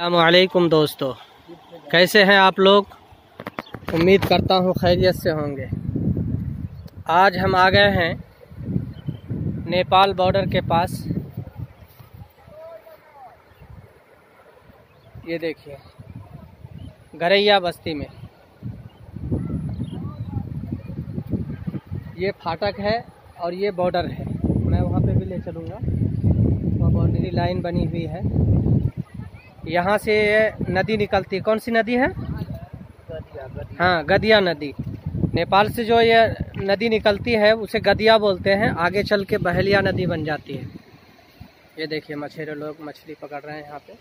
अस्सलामुअलैकुम दोस्तों, कैसे हैं आप लोग। उम्मीद करता हूँ खैरियत से होंगे। आज हम आ गए हैं नेपाल बॉर्डर के पास। ये देखिए गरैया बस्ती में ये फाटक है और ये बॉर्डर है। मैं वहाँ पे भी ले चलूँगा। वहाँ बाउंड्री लाइन बनी हुई है। यहाँ से नदी निकलती है। कौन सी नदी है? हाँ, गदिया नदी। नेपाल से जो ये नदी निकलती है उसे गदिया बोलते हैं। आगे चल के बहलिया नदी बन जाती है। ये देखिए मछेरे लोग मछली पकड़ रहे हैं यहाँ पे।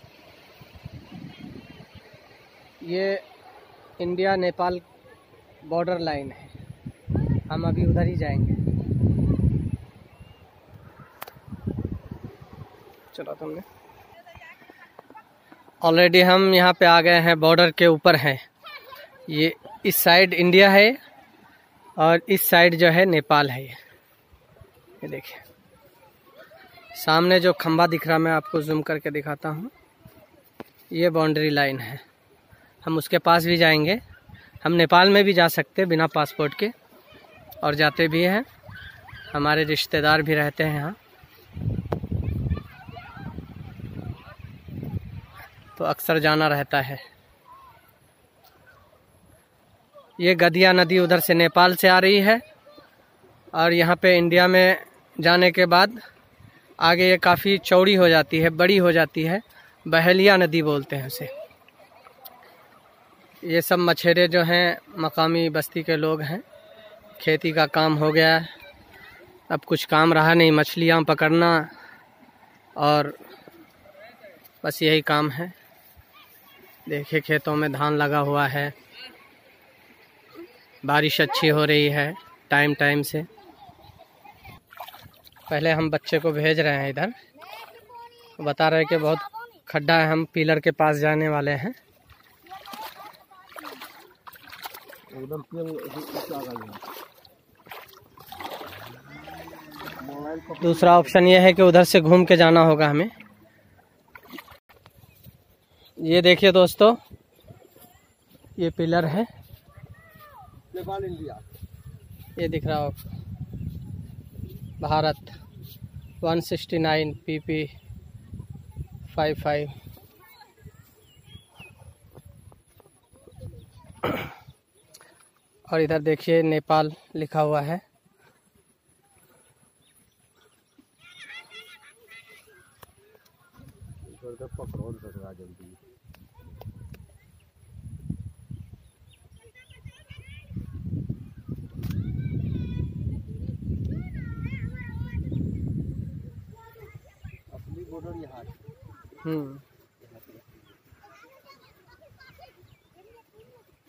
ये इंडिया नेपाल बॉर्डर लाइन है। हम अभी उधर ही जाएंगे। चलो तुमने ऑलरेडी हम यहाँ पे आ गए हैं। बॉर्डर के ऊपर हैं। ये इस साइड इंडिया है और इस साइड जो है नेपाल है। ये देखिए सामने जो खंबा दिख रहा, मैं आपको जूम करके दिखाता हूँ। ये बाउंड्री लाइन है। हम उसके पास भी जाएंगे। हम नेपाल में भी जा सकते बिना पासपोर्ट के, और जाते भी हैं। हमारे रिश्तेदार भी रहते हैं यहाँ, तो अक्सर जाना रहता है। ये गदिया नदी उधर से नेपाल से आ रही है और यहाँ पे इंडिया में जाने के बाद आगे ये काफ़ी चौड़ी हो जाती है, बड़ी हो जाती है। बहलिया नदी बोलते हैं उसे। ये सब मछेरे जो हैं मकामी बस्ती के लोग हैं। खेती का काम हो गया, अब कुछ काम रहा नहीं, मछलियाँ पकड़ना और बस यही काम है। देखिए खेतों में धान लगा हुआ है। बारिश अच्छी हो रही है टाइम टाइम से। पहले हम बच्चे को भेज रहे हैं इधर। बता रहे हैं कि बहुत खड्डा है, हम पिलर के पास जाने वाले हैं। दूसरा ऑप्शन ये है कि उधर से घूम के जाना होगा हमें। ये देखिए दोस्तों, ये पिलर है नेपाल इंडिया। ये दिख रहा हो भारत 169 PP 55। और इधर देखिए नेपाल लिखा हुआ है।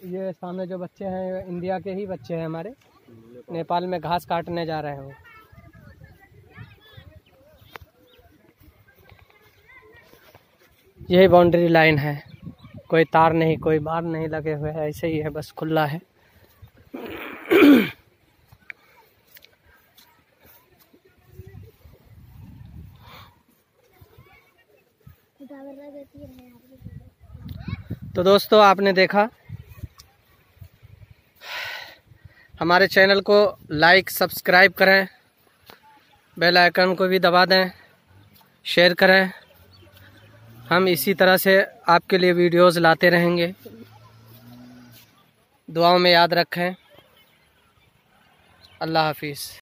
ये सामने जो बच्चे हैं इंडिया के ही बच्चे हैं हमारे। नेपाल में घास काटने जा रहे हैं वो। यही बाउंड्री लाइन है। कोई तार नहीं, कोई बार नहीं लगे हुए हैं, ऐसे ही है, बस खुला है। तो दोस्तों आपने देखा, हमारे चैनल को लाइक सब्सक्राइब करें, बेल आइकन को भी दबा दें, शेयर करें। हम इसी तरह से आपके लिए वीडियोस लाते रहेंगे। दुआओं में याद रखें। अल्लाह हाफिज़।